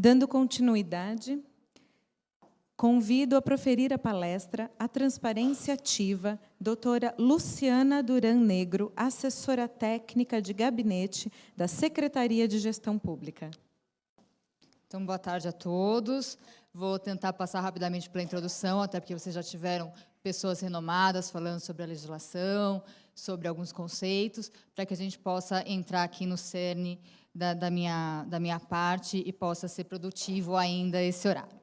Dando continuidade, convido a proferir a palestra A Transparência Ativa, doutora Luciana Duran Negro, assessora técnica de gabinete da Secretaria de Gestão Pública. Então, boa tarde a todos. Vou tentar passar rapidamente pela introdução, até porque vocês já tiveram pessoas renomadas falando sobre a legislação, sobre alguns conceitos, para que a gente possa entrar aqui no cerne da minha parte e possa ser produtivo ainda esse horário.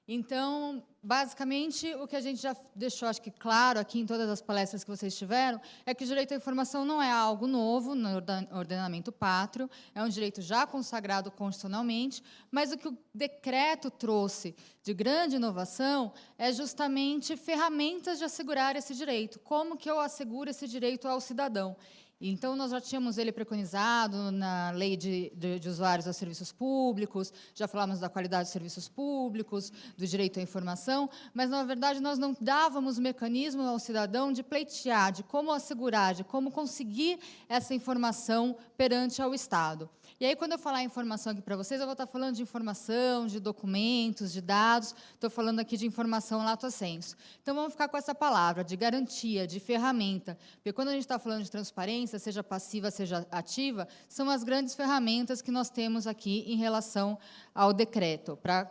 Então, basicamente, o que a gente já deixou, acho que claro, aqui em todas as palestras que vocês tiveram, é que o direito à informação não é algo novo no ordenamento pátrio, é um direito já consagrado constitucionalmente, mas o que o decreto trouxe de grande inovação é justamente ferramentas de assegurar esse direito. Como que eu asseguro esse direito ao cidadão? Então, nós já tínhamos ele preconizado na Lei de Usuários aos Serviços Públicos, já falamos da qualidade dos serviços públicos, do direito à informação, mas, na verdade, nós não dávamos mecanismo ao cidadão de pleitear, de como assegurar, de como conseguir essa informação perante ao Estado. E aí, quando eu falar informação aqui para vocês, eu vou estar falando de informação, de documentos, de dados, estou falando aqui de informação lato sensu. Então, vamos ficar com essa palavra, de garantia, de ferramenta, porque quando a gente está falando de transparência, seja passiva, seja ativa, são as grandes ferramentas que nós temos aqui em relação ao decreto, para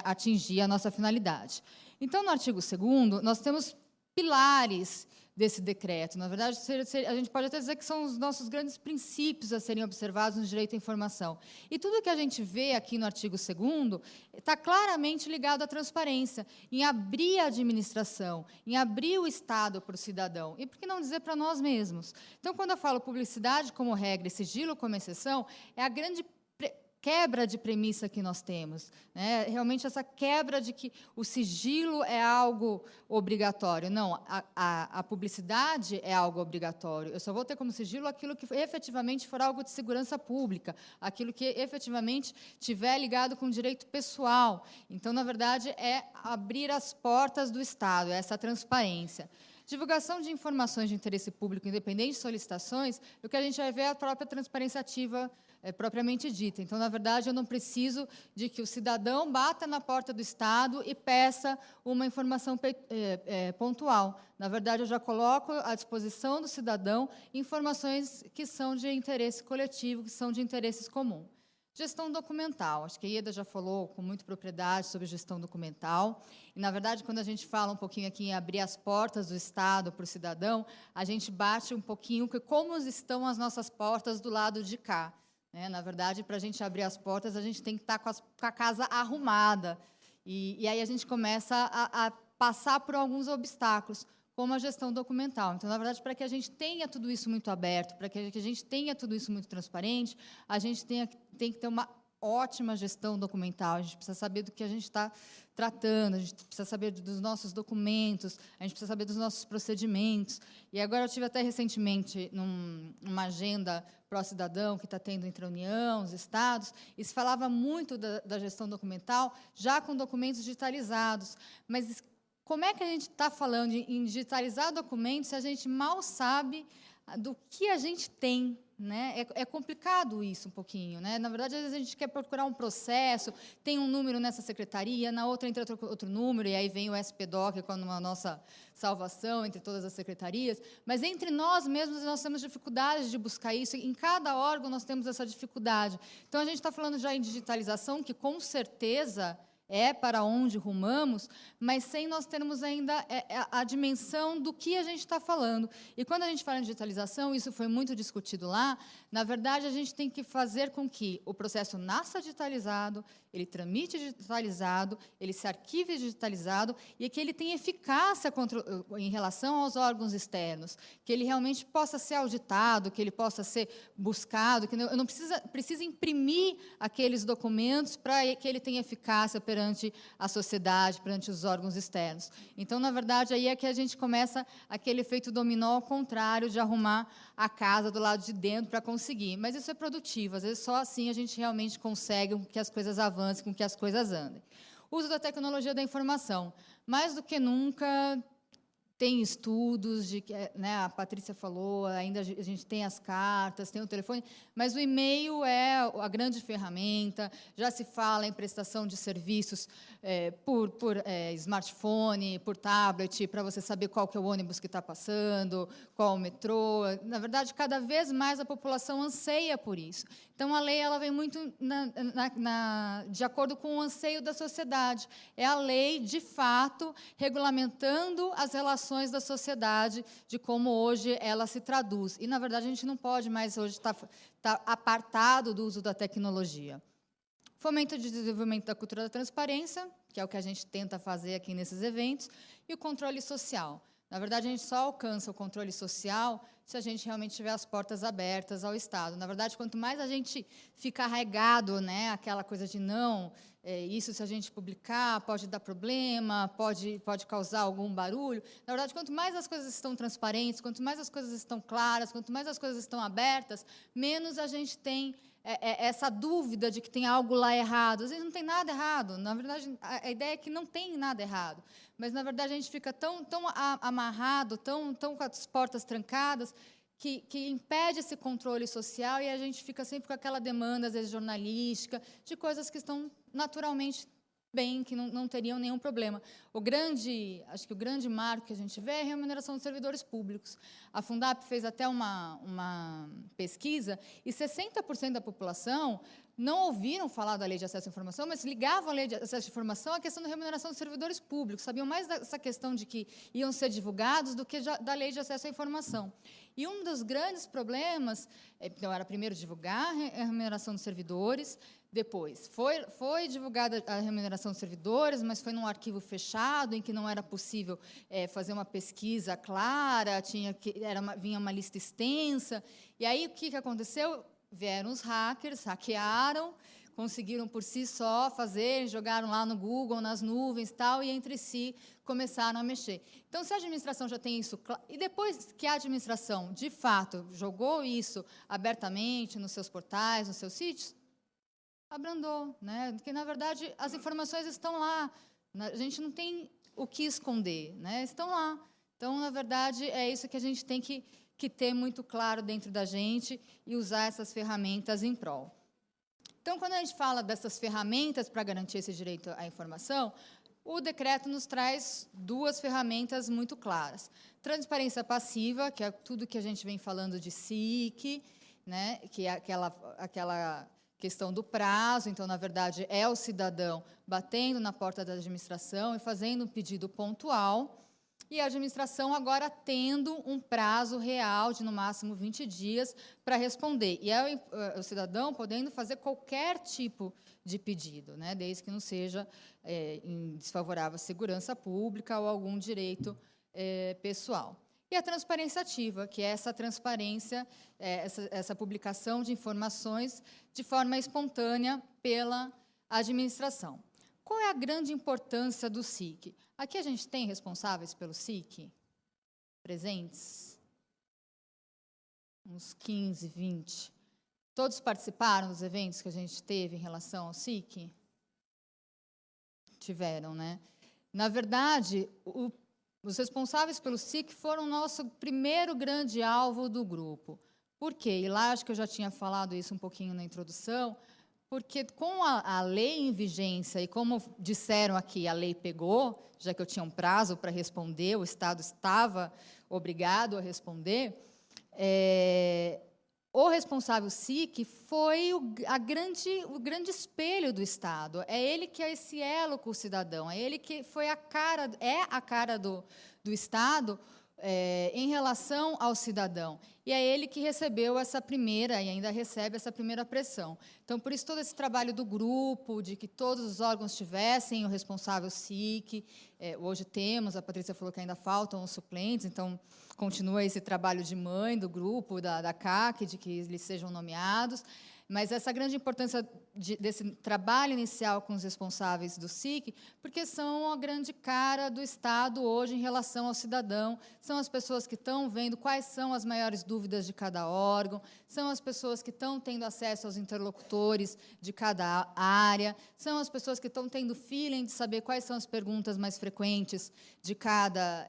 atingir a nossa finalidade. Então, no artigo 2º, nós temos pilares desse decreto. Na verdade, a gente pode até dizer que são os nossos grandes princípios a serem observados no direito à informação. E tudo que a gente vê aqui no artigo 2º está claramente ligado à transparência, em abrir a administração, em abrir o Estado para o cidadão. E por que não dizer para nós mesmos? Então, quando eu falo publicidade como regra e sigilo como exceção, é a grande quebra de premissa que nós temos, né? Realmente essa quebra de que o sigilo é algo obrigatório. Não, a publicidade é algo obrigatório. Eu só vou ter como sigilo aquilo que efetivamente for algo de segurança pública, aquilo que efetivamente tiver ligado com o direito pessoal. Então, na verdade, é abrir as portas do Estado, essa transparência. Divulgação de informações de interesse público, independente de solicitações, o que a gente vai ver é a própria transparência ativa propriamente dita. Então, na verdade, eu não preciso de que o cidadão bata na porta do Estado e peça uma informação pontual. Na verdade, eu já coloco à disposição do cidadão informações que são de interesse coletivo, que são de interesses comuns. Gestão documental. Acho que a Ieda já falou com muita propriedade sobre gestão documental. E, na verdade, quando a gente fala um pouquinho aqui em abrir as portas do Estado para o cidadão, a gente bate um pouquinho como estão as nossas portas do lado de cá. Na verdade, para a gente abrir as portas, a gente tem que estar com a casa arrumada. E aí a gente começa a passar por alguns obstáculos, como a gestão documental. Então, na verdade, para que a gente tenha tudo isso muito aberto, para que a gente tenha tudo isso muito transparente, a gente tem que ter uma ótima gestão documental, a gente precisa saber do que a gente está tratando, a gente precisa saber dos nossos documentos, a gente precisa saber dos nossos procedimentos. E agora eu tive até recentemente numa agenda pró-cidadão que está tendo entre a União, os estados, e se falava muito da gestão documental, já com documentos digitalizados. Mas como é que a gente está falando em digitalizar documentos se a gente mal sabe do que a gente tem? É complicado isso um pouquinho. Na verdade, às vezes a gente quer procurar um processo, tem um número nessa secretaria, na outra entra outro número, e aí vem o SPDOC como a nossa salvação entre todas as secretarias, mas entre nós mesmos nós temos dificuldade de buscar isso, em cada órgão nós temos essa dificuldade. Então, a gente está falando já em digitalização, que com certeza é para onde rumamos, mas sem nós termos ainda a dimensão do que a gente está falando. E quando a gente fala em digitalização, isso foi muito discutido lá, na verdade, a gente tem que fazer com que o processo nasça digitalizado, ele tramite digitalizado, ele se arquive digitalizado e que ele tenha eficácia em relação aos órgãos externos, que ele realmente possa ser auditado, que ele possa ser buscado, que eu não precisa imprimir aqueles documentos para que ele tenha eficácia perante a sociedade, perante os órgãos externos. Então, na verdade, aí é que a gente começa aquele efeito dominó ao contrário de arrumar a casa do lado de dentro para conseguir. Mas isso é produtivo, às vezes só assim a gente realmente consegue que as coisas avancem, com que as coisas andem. Uso da tecnologia da informação. Mais do que nunca, tem estudos, de que, né, a Patrícia falou, ainda a gente tem as cartas, tem o telefone, mas o e-mail é a grande ferramenta. Já se fala em prestação de serviços por smartphone, por tablet, para você saber qual que é o ônibus que está passando, qual o metrô. Na verdade, cada vez mais a população anseia por isso. Então, a lei ela vem muito de acordo com o anseio da sociedade. É a lei, de fato, regulamentando as relações da sociedade, de como hoje ela se traduz. E, na verdade, a gente não pode mais hoje estar apartado do uso da tecnologia. Fomento de desenvolvimento da cultura da transparência, que é o que a gente tenta fazer aqui nesses eventos, e o controle social. Na verdade, a gente só alcança o controle social se a gente realmente tiver as portas abertas ao Estado. Na verdade, quanto mais a gente fica arraigado, né, aquela coisa de não, isso se a gente publicar pode dar problema, pode causar algum barulho. Na verdade, quanto mais as coisas estão transparentes, quanto mais as coisas estão claras, quanto mais as coisas estão abertas, menos a gente tem essa dúvida de que tem algo lá errado. Às vezes não tem nada errado. Na verdade, a ideia é que não tem nada errado. Mas, na verdade, a gente fica tão amarrado, tão com as portas trancadas, que impede esse controle social e a gente fica sempre com aquela demanda, às vezes, jornalística, de coisas que estão naturalmente bem, que não teriam nenhum problema. Acho que o grande marco que a gente vê é a remuneração dos servidores públicos. A Fundap fez até uma pesquisa e 60% da população não ouviram falar da Lei de Acesso à Informação, mas ligavam a Lei de Acesso à Informação à questão da remuneração dos servidores públicos. Sabiam mais dessa questão de que iam ser divulgados do que da Lei de Acesso à Informação. E um dos grandes problemas, então, era primeiro divulgar a remuneração dos servidores, depois foi divulgada a remuneração dos servidores, mas foi num arquivo fechado, em que não era possível fazer uma pesquisa clara, vinha uma lista extensa. E aí, o que aconteceu? Vieram os hackers, hackearam, conseguiram por si só fazer, jogaram lá no Google, nas nuvens, tal, e entre si começaram a mexer. Então, se a administração já tem isso, e depois que a administração, de fato, jogou isso abertamente nos seus portais, nos seus sítios, abrandou, né? Porque, na verdade, as informações estão lá, a gente não tem o que esconder, né? Estão lá. Então, na verdade, é isso que a gente tem que ter muito claro dentro da gente e usar essas ferramentas em prol. Então, quando a gente fala dessas ferramentas para garantir esse direito à informação, o decreto nos traz duas ferramentas muito claras. Transparência passiva, que é tudo que a gente vem falando de SIC, né, que é aquela questão do prazo. Então, na verdade, é o cidadão batendo na porta da administração e fazendo um pedido pontual, e a administração agora tendo um prazo real de, no máximo, 20 dias para responder. E é o cidadão podendo fazer qualquer tipo de pedido, né, desde que não seja desfavorável à segurança pública ou algum direito pessoal. E a transparência ativa, que é essa transparência, essa publicação de informações de forma espontânea pela administração. Qual é a grande importância do SIC? Aqui a gente tem responsáveis pelo SIC presentes? Uns 15, 20. Todos participaram dos eventos que a gente teve em relação ao SIC? Tiveram, né? Na verdade, os responsáveis pelo SIC foram o nosso primeiro grande alvo do grupo. Por quê? E lá acho que eu já tinha falado isso um pouquinho na introdução, porque com a lei em vigência, e como disseram aqui, a lei pegou, já que eu tinha um prazo para responder, o Estado estava obrigado a responder, o responsável SIC foi o grande espelho do Estado. É ele que é esse elo com o cidadão, é ele que foi a cara do Estado em relação ao cidadão. E é ele que recebeu essa primeira, e ainda recebe essa primeira pressão. Então, por isso, todo esse trabalho do grupo, de que todos os órgãos tivessem o responsável SIC, hoje temos, a Patrícia falou que ainda faltam os suplentes, então, continua esse trabalho de mãe do grupo, da CAC, de que eles sejam nomeados. Mas essa grande importância desse trabalho inicial com os responsáveis do SIC, porque são a grande cara do Estado hoje em relação ao cidadão, são as pessoas que estão vendo quais são as maiores dúvidas de cada órgão, são as pessoas que estão tendo acesso aos interlocutores de cada área, são as pessoas que estão tendo feeling de saber quais são as perguntas mais frequentes de cada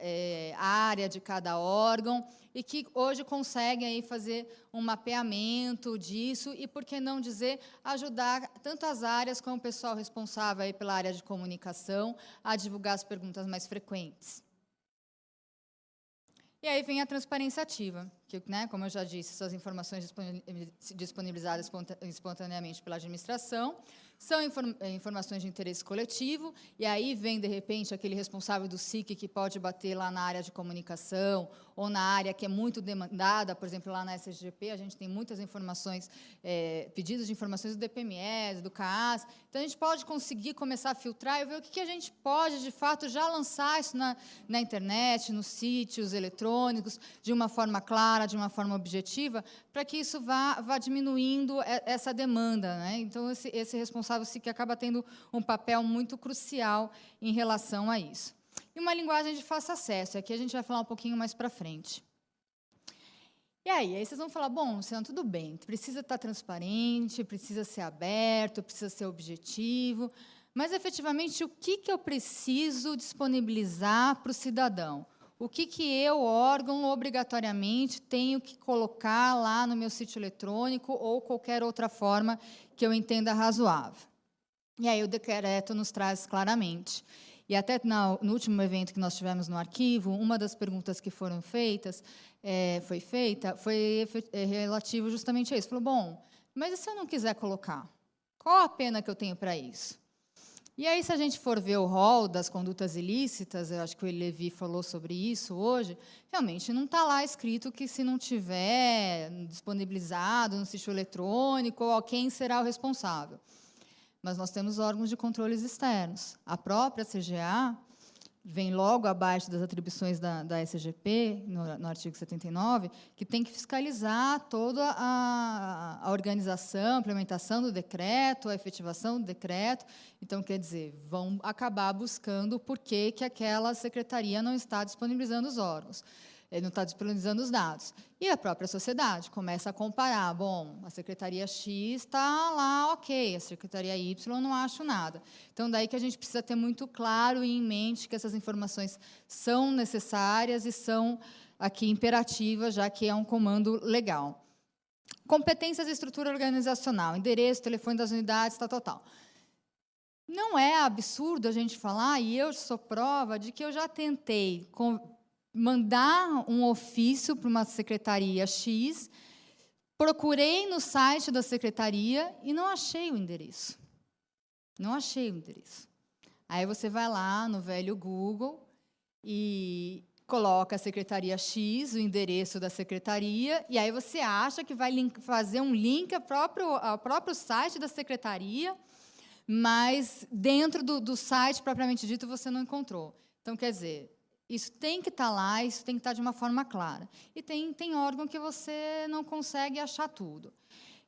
área, de cada órgão, e que hoje conseguem aí fazer um mapeamento disso e, por que não dizer, ajudar tanto as áreas como o pessoal responsável aí pela área de comunicação a divulgar as perguntas mais frequentes. E aí vem a transparência ativa, que, né, como eu já disse, são as informações disponibilizadas espontaneamente pela administração, são informações de interesse coletivo, e aí vem, de repente, aquele responsável do SIC que pode bater lá na área de comunicação, ou na área que é muito demandada, por exemplo, lá na SGP, a gente tem muitas informações, pedidos de informações do DPMS, do CAAS, então a gente pode conseguir começar a filtrar e ver o que a gente pode, de fato, já lançar isso na internet, nos sítios eletrônicos, de uma forma clara, de uma forma objetiva, para que isso vá diminuindo essa demanda, né? Então, esse responsável SIC acaba tendo um papel muito crucial em relação a isso. E uma linguagem de fácil acesso, aqui a gente vai falar um pouquinho mais para frente. E aí vocês vão falar, bom, Luciano, tudo bem, precisa estar transparente, precisa ser aberto, precisa ser objetivo, mas, efetivamente, o que eu preciso disponibilizar para o cidadão? O que eu, órgão, obrigatoriamente tenho que colocar lá no meu sítio eletrônico ou qualquer outra forma que eu entenda razoável? E aí o decreto nos traz claramente. E até no último evento que nós tivemos no arquivo, uma das perguntas que foram feitas, foi relativo justamente a isso. Falou, bom, mas e se eu não quiser colocar? Qual a pena que eu tenho para isso? E aí, se a gente for ver o rol das condutas ilícitas, eu acho que o Levi falou sobre isso hoje, realmente não está lá escrito que, se não tiver disponibilizado no sítio eletrônico, quem será o responsável. Mas nós temos órgãos de controles externos. A própria CGA vem logo abaixo das atribuições da SGP, no artigo 79, que tem que fiscalizar toda a organização, a implementação do decreto, a efetivação do decreto. Então, quer dizer, vão acabar buscando por que aquela secretaria não está disponibilizando os órgãos, não está disponibilizando os dados. E a própria sociedade começa a comparar. Bom, a Secretaria X está lá, ok, a Secretaria Y não acho nada. Então, daí que a gente precisa ter muito claro e em mente que essas informações são necessárias e são aqui imperativas, já que é um comando legal. Competências e estrutura organizacional, endereço, telefone das unidades, tal. Não é absurdo a gente falar, e eu sou prova de que eu já tentei mandar um ofício para uma secretaria X, procurei no site da secretaria e não achei o endereço. Não achei o endereço. Aí você vai lá no velho Google e coloca a secretaria X, o endereço da secretaria, e aí você acha que vai fazer um link ao próprio site da secretaria, mas dentro do site propriamente dito você não encontrou. Então, quer dizer, isso tem que estar lá, isso tem que estar de uma forma clara. E tem órgão que você não consegue achar tudo.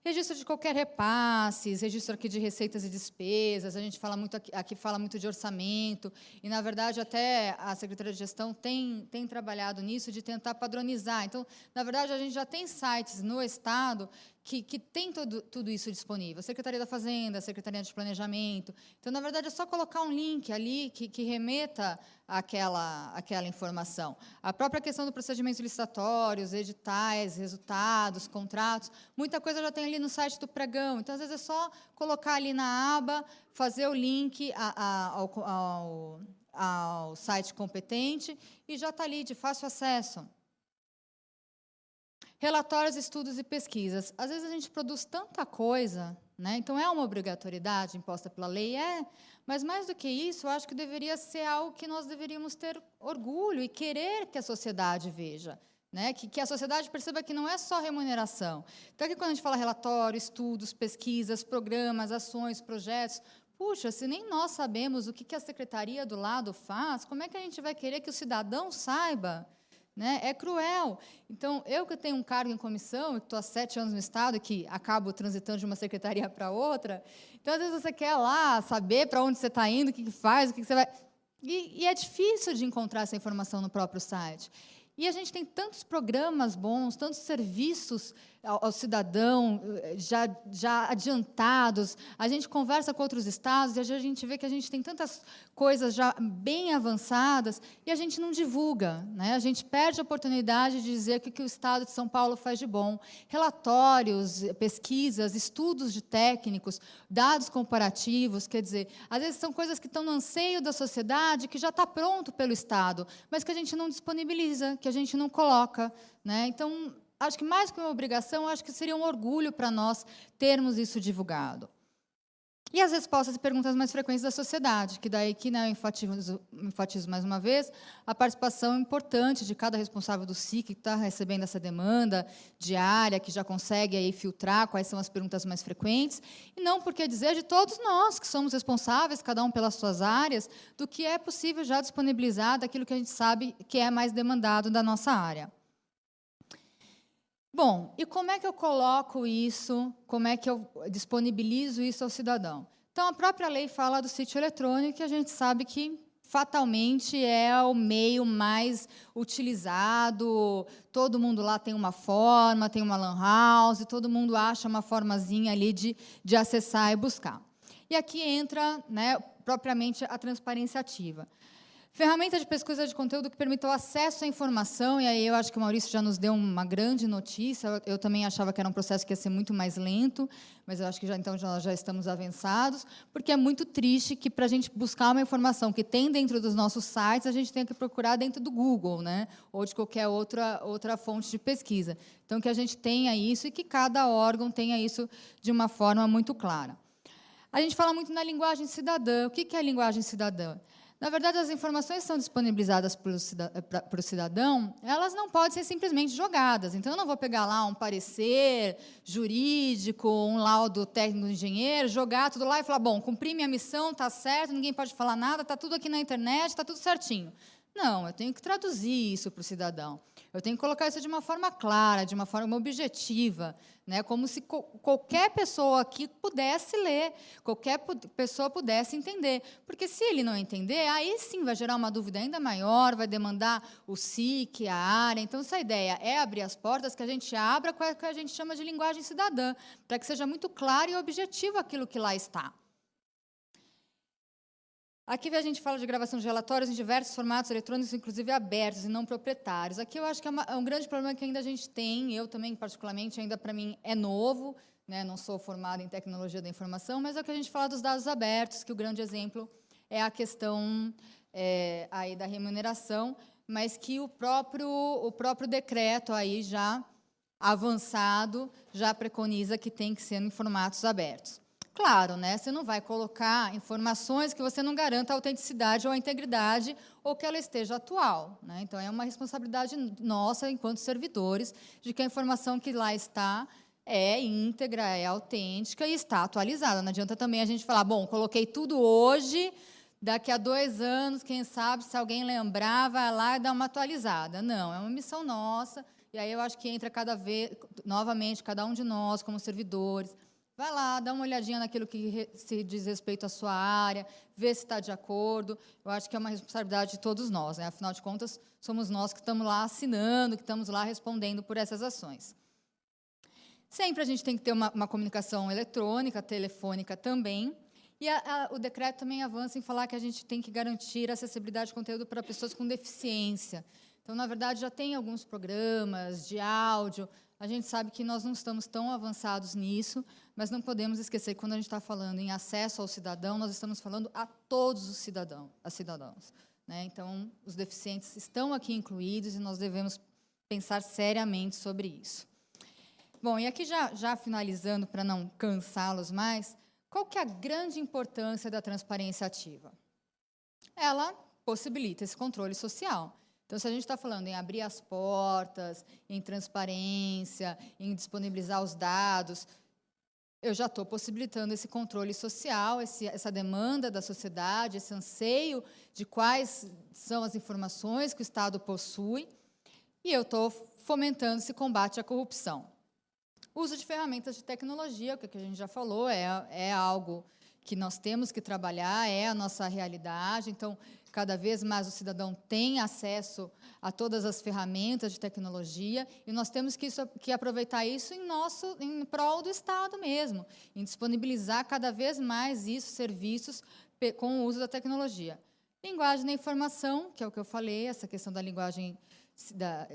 Registro de qualquer repasses, registro aqui de receitas e despesas, a gente fala muito aqui fala muito de orçamento, e, na verdade, até a Secretaria de Gestão tem trabalhado nisso, de tentar padronizar. Então, na verdade, a gente já tem sites no Estado que tem tudo isso disponível. A Secretaria da Fazenda, a Secretaria de Planejamento. Então, na verdade, é só colocar um link ali que remeta àquela informação. A própria questão do procedimento licitatórios, editais, resultados, contratos, muita coisa já tem ali no site do pregão. Então, às vezes, é só colocar ali na aba, fazer o link ao site competente e já está ali, de fácil acesso. Relatórios, estudos e pesquisas. Às vezes a gente produz tanta coisa, né? Então é uma obrigatoriedade imposta pela lei, mas mais do que isso, eu acho que deveria ser algo que nós deveríamos ter orgulho e querer que a sociedade veja, né? Que a sociedade perceba que não é só remuneração. Então, aqui, quando a gente fala relatório, estudos, pesquisas, programas, ações, projetos, puxa, se nem nós sabemos o que a secretaria do lado faz, como é que a gente vai querer que o cidadão saiba? né? É cruel. Então, eu que tenho um cargo em comissão, que estou há 7 anos no Estado, que acabo transitando de uma secretaria para outra, então, às vezes, você quer lá saber para onde você está indo, o que faz, o que você vai... E é difícil de encontrar essa informação no próprio site. E a gente tem tantos programas bons, tantos serviços ao cidadão já adiantados. A gente conversa com outros estados e a gente vê que a gente tem tantas coisas já bem avançadas e a gente não divulga, né? A gente perde a oportunidade de dizer o que o Estado de São Paulo faz de bom. Relatórios, pesquisas, estudos de técnicos, dados comparativos, quer dizer, às vezes são coisas que estão no anseio da sociedade, que já está pronto pelo Estado, mas que a gente não disponibiliza, que a gente não coloca, né? Então, acho que mais que uma obrigação, acho que seria um orgulho para nós termos isso divulgado. E as respostas e perguntas mais frequentes da sociedade, que daí que, né, eu enfatizo mais uma vez a participação importante de cada responsável do SIC que está recebendo essa demanda diária, que já consegue aí filtrar quais são as perguntas mais frequentes, e não por que dizer de todos nós que somos responsáveis, cada um pelas suas áreas, do que é possível já disponibilizar daquilo que a gente sabe que é mais demandado da nossa área. Bom, e como é que eu coloco isso, como é que eu disponibilizo isso ao cidadão? Então, a própria lei fala do sítio eletrônico, que a gente sabe que, fatalmente, é o meio mais utilizado, todo mundo lá tem uma forma, tem uma lan house, todo mundo acha uma formazinha ali de acessar e buscar. E aqui entra, né, propriamente a transparência ativa. Ferramenta de pesquisa de conteúdo que permite o acesso à informação, e aí eu acho que o Maurício já nos deu uma grande notícia, eu também achava que era um processo que ia ser muito mais lento, mas eu acho que então nós já estamos avançados, porque é muito triste que, para a gente buscar uma informação que tem dentro dos nossos sites, a gente tenha que procurar dentro do Google, né, ou de qualquer outra fonte de pesquisa. Então, que a gente tenha isso e que cada órgão tenha isso de uma forma muito clara. A gente fala muito na linguagem cidadã. O que é a linguagem cidadã? Na verdade, as informações que são disponibilizadas para o cidadão, elas não podem ser simplesmente jogadas. Então, eu não vou pegar lá um parecer jurídico, um laudo técnico de engenheiro, jogar tudo lá e falar, bom, cumpri minha missão, está certo, ninguém pode falar nada, está tudo aqui na internet, está tudo certinho. Não, eu tenho que traduzir isso para o cidadão. Eu tenho que colocar isso de uma forma clara, de uma forma objetiva, né? Como se qualquer pessoa aqui pudesse ler, qualquer pessoa pudesse entender. Porque, se ele não entender, aí sim vai gerar uma dúvida ainda maior, vai demandar o SIC, a área. Então, essa ideia é abrir as portas, que a gente abra com o que a gente chama de linguagem cidadã, para que seja muito claro e objetivo aquilo que lá está. Aqui a gente fala de gravação de relatórios em diversos formatos eletrônicos, inclusive abertos e não proprietários. Aqui eu acho que é um grande problema que ainda a gente tem, eu também, particularmente, ainda para mim é novo, né? Não sou formada em tecnologia da informação, mas é o que a gente fala dos dados abertos, que o grande exemplo é a questão aí da remuneração, mas que o próprio decreto aí já avançado já preconiza que tem que ser em formatos abertos. Claro, né? Você não vai colocar informações que você não garanta a autenticidade ou a integridade ou que ela esteja atual, né? Então, é uma responsabilidade nossa, enquanto servidores, de que a informação que lá está é íntegra, é autêntica e está atualizada. Não adianta também a gente falar, bom, coloquei tudo hoje, daqui a 2 anos, quem sabe, se alguém lembrar, vai lá e dá uma atualizada. Não, é uma missão nossa, e aí eu acho que entra novamente, cada um de nós, como servidores, vai lá, dá uma olhadinha naquilo que se diz respeito à sua área, vê se está de acordo. Eu acho que é uma responsabilidade de todos nós, né? Afinal de contas, somos nós que estamos lá assinando, que estamos lá respondendo por essas ações. Sempre a gente tem que ter uma comunicação eletrônica, telefônica também, e o decreto também avança em falar que a gente tem que garantir a acessibilidade de conteúdo para pessoas com deficiência. Então, na verdade, já tem alguns programas de áudio. A gente sabe que nós não estamos tão avançados nisso, mas não podemos esquecer que, quando a gente está falando em acesso ao cidadão, nós estamos falando a todos os cidadãos, né? Então, os deficientes estão aqui incluídos e nós devemos pensar seriamente sobre isso. Bom, e aqui já finalizando, para não cansá-los mais, qual que é a grande importância da transparência ativa? Ela possibilita esse controle social. Então, se a gente está falando em abrir as portas, em transparência, em disponibilizar os dados, eu já estou possibilitando esse controle social, essa demanda da sociedade, esse anseio de quais são as informações que o Estado possui. E eu estou fomentando esse combate à corrupção. O uso de ferramentas de tecnologia, o que a gente já falou, é algo que nós temos que trabalhar, é a nossa realidade. Então, cada vez mais o cidadão tem acesso a todas as ferramentas de tecnologia e nós temos que aproveitar isso em prol do Estado mesmo, em disponibilizar cada vez mais isso, serviços com o uso da tecnologia. Linguagem da informação, que é o que eu falei, essa questão da linguagem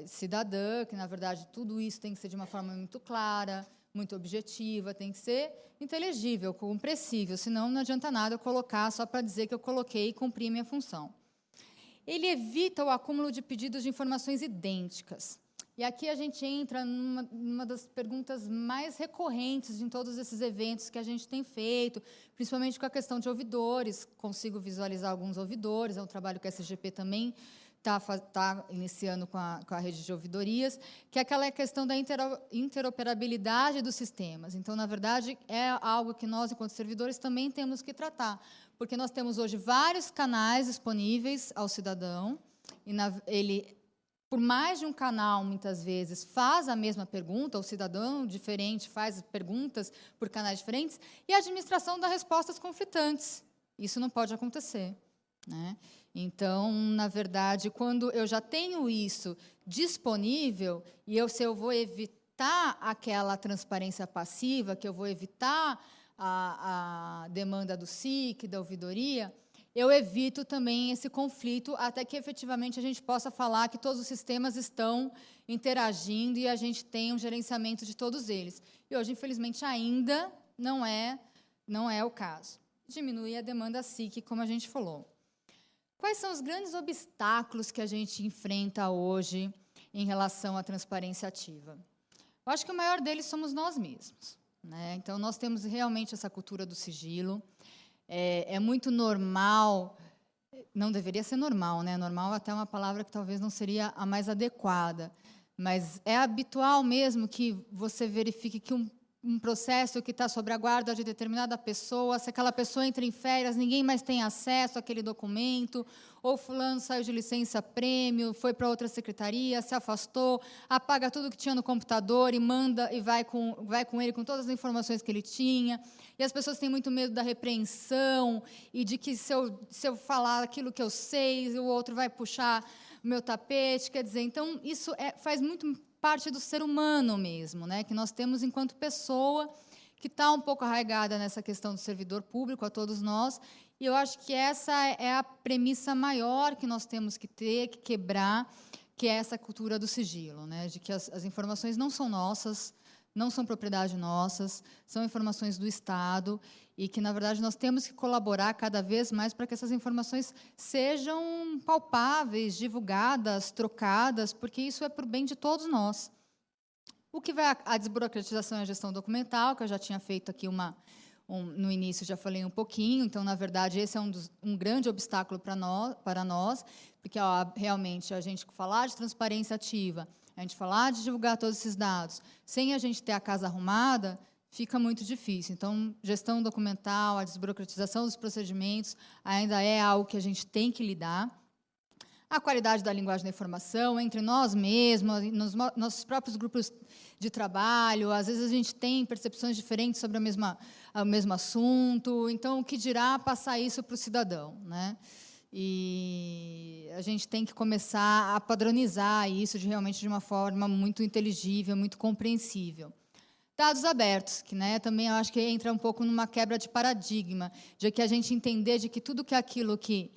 cidadã, que, na verdade, tudo isso tem que ser de uma forma muito clara, muito objetiva, tem que ser inteligível, compreensível, senão não adianta nada eu colocar só para dizer que eu coloquei e cumpri a minha função. Ele evita o acúmulo de pedidos de informações idênticas. E aqui a gente entra numa das perguntas mais recorrentes em todos esses eventos que a gente tem feito, principalmente com a questão de ouvidores. Consigo visualizar alguns ouvidores, é um trabalho que a SGP também está iniciando com a rede de ouvidorias, que é aquela questão da interoperabilidade dos sistemas. Então, na verdade, é algo que nós, enquanto servidores, também temos que tratar, porque nós temos hoje vários canais disponíveis ao cidadão, e ele, por mais de um canal, muitas vezes, faz a mesma pergunta, o cidadão diferente faz perguntas por canais diferentes, e a administração dá respostas conflitantes. Isso não pode acontecer, né? Então, na verdade, quando eu já tenho isso disponível, e se eu vou evitar aquela transparência passiva, que eu vou evitar a demanda do SIC, da ouvidoria, eu evito também esse conflito, até que, efetivamente, a gente possa falar que todos os sistemas estão interagindo e a gente tem um gerenciamento de todos eles. E hoje, infelizmente, ainda não é o caso. Diminui a demanda SIC, como a gente falou. Quais são os grandes obstáculos que a gente enfrenta hoje em relação à transparência ativa? Eu acho que o maior deles somos nós mesmos, né? Então, nós temos realmente essa cultura do sigilo. É muito normal, não deveria ser normal, né? Normal até uma palavra que talvez não seria a mais adequada, mas é habitual mesmo que você verifique que um processo que está sob a guarda de determinada pessoa, se aquela pessoa entra em férias, ninguém mais tem acesso àquele documento, ou fulano saiu de licença prêmio, foi para outra secretaria, se afastou, apaga tudo que tinha no computador e manda e vai com ele com todas as informações que ele tinha. E as pessoas têm muito medo da repreensão e de que se eu falar aquilo que eu sei, o outro vai puxar o meu tapete. Quer dizer, então isso faz muito parte do ser humano mesmo, né, que nós temos enquanto pessoa, que está um pouco arraigada nessa questão do servidor público, a todos nós, e eu acho que essa é a premissa maior que nós temos que ter, que quebrar, que é essa cultura do sigilo, né, de que as informações não são nossas, não são propriedade nossas, são informações do Estado, e que, na verdade, nós temos que colaborar cada vez mais para que essas informações sejam palpáveis, divulgadas, trocadas, porque isso é para o bem de todos nós. O que vai à desburocratização e à gestão documental, que eu já tinha feito aqui no início, já falei um pouquinho, então, na verdade, esse é um grande obstáculo para nós, porque realmente a gente falar de transparência ativa, a gente falar de divulgar todos esses dados, sem a gente ter a casa arrumada, fica muito difícil. Então, gestão documental, a desburocratização dos procedimentos ainda é algo que a gente tem que lidar. A qualidade da linguagem da informação, entre nós mesmos, nos nossos próprios grupos de trabalho, às vezes a gente tem percepções diferentes sobre o mesmo assunto, então, o que dirá passar isso para o cidadão, né? E a gente tem que começar a padronizar isso realmente de uma forma muito inteligível, muito compreensível. Dados abertos, que, né, também eu acho que entra um pouco numa quebra de paradigma, de que a gente entender de que tudo que é aquilo que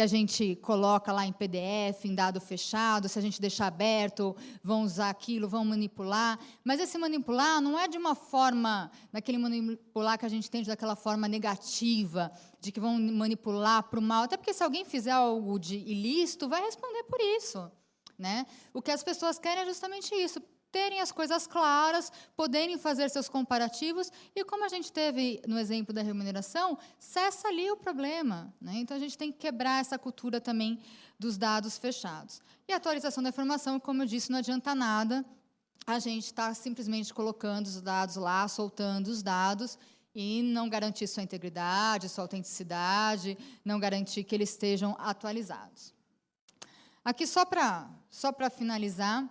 a gente coloca lá em PDF, em dado fechado, se a gente deixar aberto, vão usar aquilo, vão manipular. Mas esse manipular não é de uma forma, daquele manipular que a gente tem daquela forma negativa, de que vão manipular para o mal, até porque se alguém fizer algo de ilícito, vai responder por isso, né? O que as pessoas querem é justamente isso, terem as coisas claras, poderem fazer seus comparativos, e como a gente teve no exemplo da remuneração, cessa ali o problema, né? Então, a gente tem que quebrar essa cultura também dos dados fechados. E a atualização da informação, como eu disse, não adianta nada a gente está simplesmente colocando os dados lá, soltando os dados, e não garantir sua integridade, sua autenticidade, não garantir que eles estejam atualizados. Aqui, só para finalizar,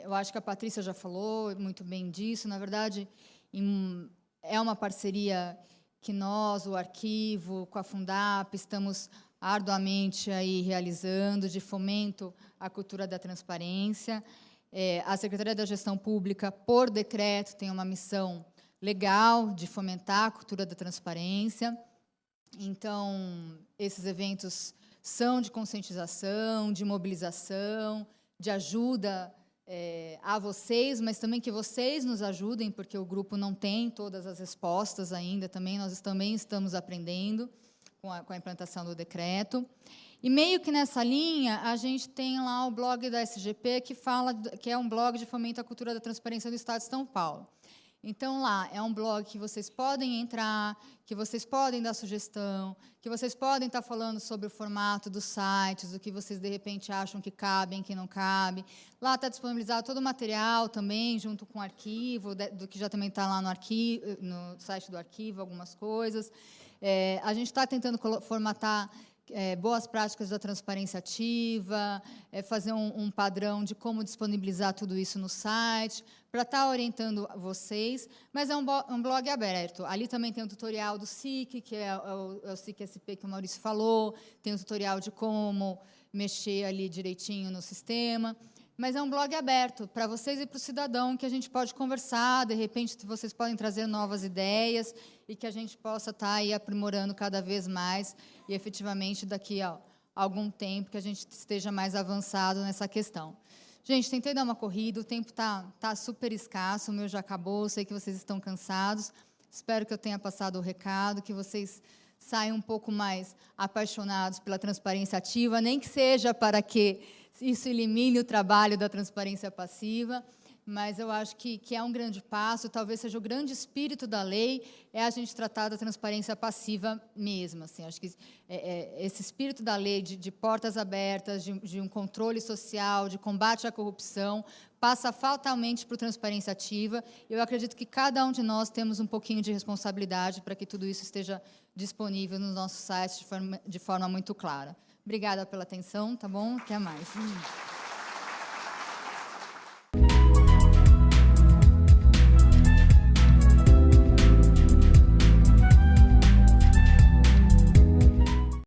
eu acho que a Patrícia já falou muito bem disso. Na verdade, é uma parceria que nós, o arquivo, com a Fundap, estamos arduamente aí realizando, de fomento à cultura da transparência. A Secretaria da Gestão Pública, por decreto, tem uma missão legal de fomentar a cultura da transparência. Então, esses eventos são de conscientização, de mobilização, de ajuda a vocês, mas também que vocês nos ajudem, porque o grupo não tem todas as respostas ainda, nós também estamos aprendendo com a implantação do decreto. E, meio que nessa linha, a gente tem lá o blog da SGP, que é um blog de fomento à cultura da transparência do Estado de São Paulo. Então, lá, é um blog que vocês podem entrar, que vocês podem dar sugestão, que vocês podem estar falando sobre o formato dos sites, o que vocês, de repente, acham que cabe, que não cabe. Lá está disponibilizado todo o material também, junto com o arquivo, do que já também está lá no site do arquivo, algumas coisas. A gente está tentando formatar boas práticas da transparência ativa, fazer um padrão de como disponibilizar tudo isso no site, para estar orientando vocês, mas é um blog aberto. Ali também tem o tutorial do SIC, que é o SIC-SP que o Maurício falou, tem o tutorial de como mexer ali direitinho no sistema, mas é um blog aberto para vocês e para o cidadão, que a gente pode conversar, de repente vocês podem trazer novas ideias e que a gente possa estar aí aprimorando cada vez mais e, efetivamente, daqui a algum tempo, que a gente esteja mais avançado nessa questão. Gente, tentei dar uma corrida, o tempo tá super escasso, o meu já acabou, sei que vocês estão cansados, espero que eu tenha passado o recado, que vocês saiam um pouco mais apaixonados pela transparência ativa, nem que seja para que isso elimine o trabalho da transparência passiva, mas eu acho que é um grande passo, talvez seja o grande espírito da lei, é a gente tratar da transparência passiva mesmo. Assim, acho que esse espírito da lei de portas abertas, de um controle social, de combate à corrupção, passa fatalmente por transparência ativa. Eu acredito que cada um de nós temos um pouquinho de responsabilidade para que tudo isso esteja disponível nos nossos sites de forma muito clara. Obrigada pela atenção, tá bom? Até mais.